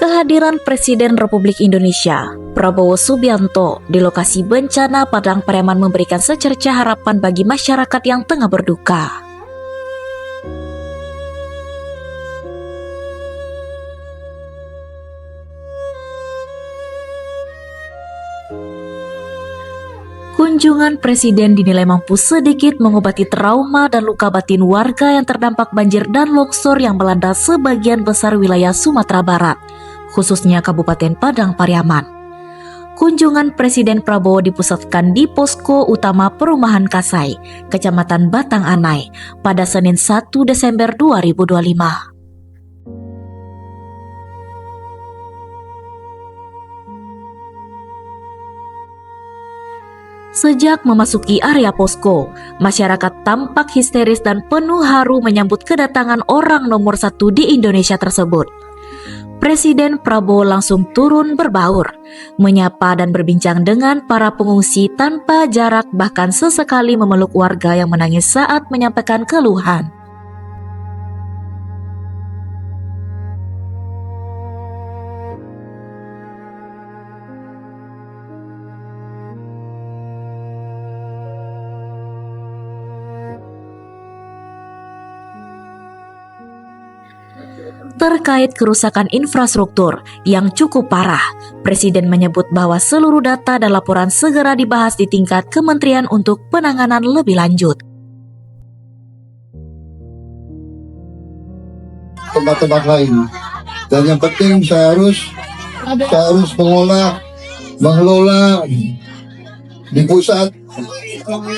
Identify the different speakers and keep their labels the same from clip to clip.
Speaker 1: Kehadiran Presiden Republik Indonesia, Prabowo Subianto, di lokasi bencana Padang Pariaman memberikan secercah harapan bagi masyarakat yang tengah berduka. Kunjungan Presiden dinilai mampu sedikit mengobati trauma dan luka batin warga yang terdampak banjir dan longsor yang melanda sebagian besar wilayah Sumatera Barat, khususnya Kabupaten Padang Pariaman. Kunjungan Presiden Prabowo dipusatkan di Posko Utama Perumahan Kasai, Kecamatan Batang Anai, pada Senin 1 Desember 2025. Sejak memasuki area posko, masyarakat tampak histeris dan penuh haru menyambut kedatangan orang nomor 1 di Indonesia tersebut. Presiden Prabowo langsung turun berbaur, menyapa dan berbincang dengan para pengungsi tanpa jarak, bahkan sesekali memeluk warga yang menangis saat menyampaikan keluhan. Terkait kerusakan infrastruktur yang cukup parah, Presiden menyebut bahwa seluruh data dan laporan segera dibahas di tingkat kementerian untuk penanganan lebih lanjut.
Speaker 2: Tempat-tempat lain, dan yang penting saya harus mengelola di pusat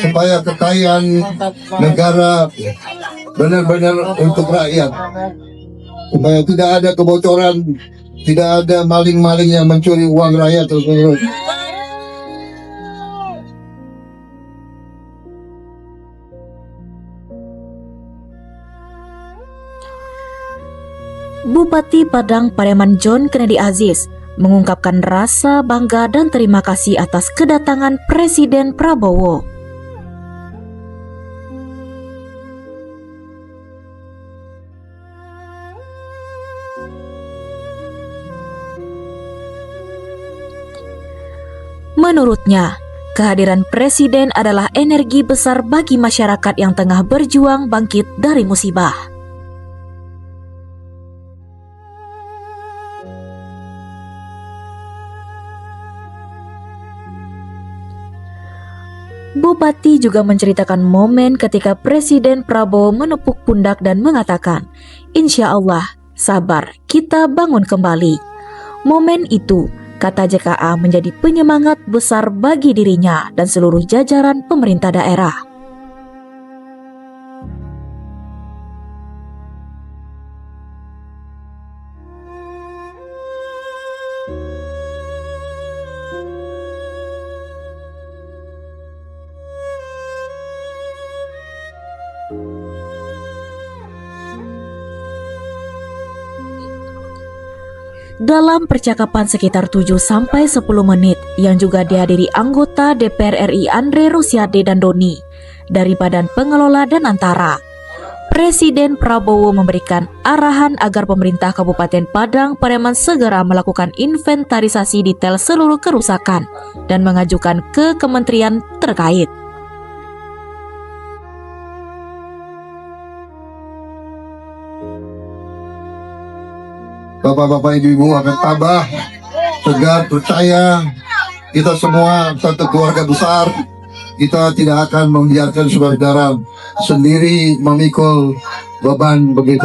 Speaker 2: supaya kekayaan negara benar-benar untuk rakyat. Supaya tidak ada kebocoran, tidak ada maling-maling yang mencuri uang rakyat terus.
Speaker 1: Bupati Padang Pariaman John Kennedy Aziz mengungkapkan rasa bangga dan terima kasih atas kedatangan Presiden Prabowo. Menurutnya, kehadiran Presiden adalah energi besar bagi masyarakat yang tengah berjuang bangkit dari musibah. Bupati juga menceritakan momen ketika Presiden Prabowo menepuk pundak dan mengatakan, "Insya Allah, sabar, kita bangun kembali." Momen itu, kata JKA, menjadi penyemangat besar bagi dirinya dan seluruh jajaran pemerintah daerah. Dalam percakapan sekitar 7-10 menit yang juga dihadiri anggota DPR RI Andre Rosiade dan Doni dari Badan Pengelola dan Antara, Presiden Prabowo memberikan arahan agar pemerintah Kabupaten Padang Pariaman segera melakukan inventarisasi detail seluruh kerusakan dan mengajukan ke kementerian terkait.
Speaker 2: Bapak-bapak, ibu-ibu akan tabah, tegar, percaya. Kita semua satu keluarga besar. Kita tidak akan membiarkan saudara sendiri memikul beban begitu.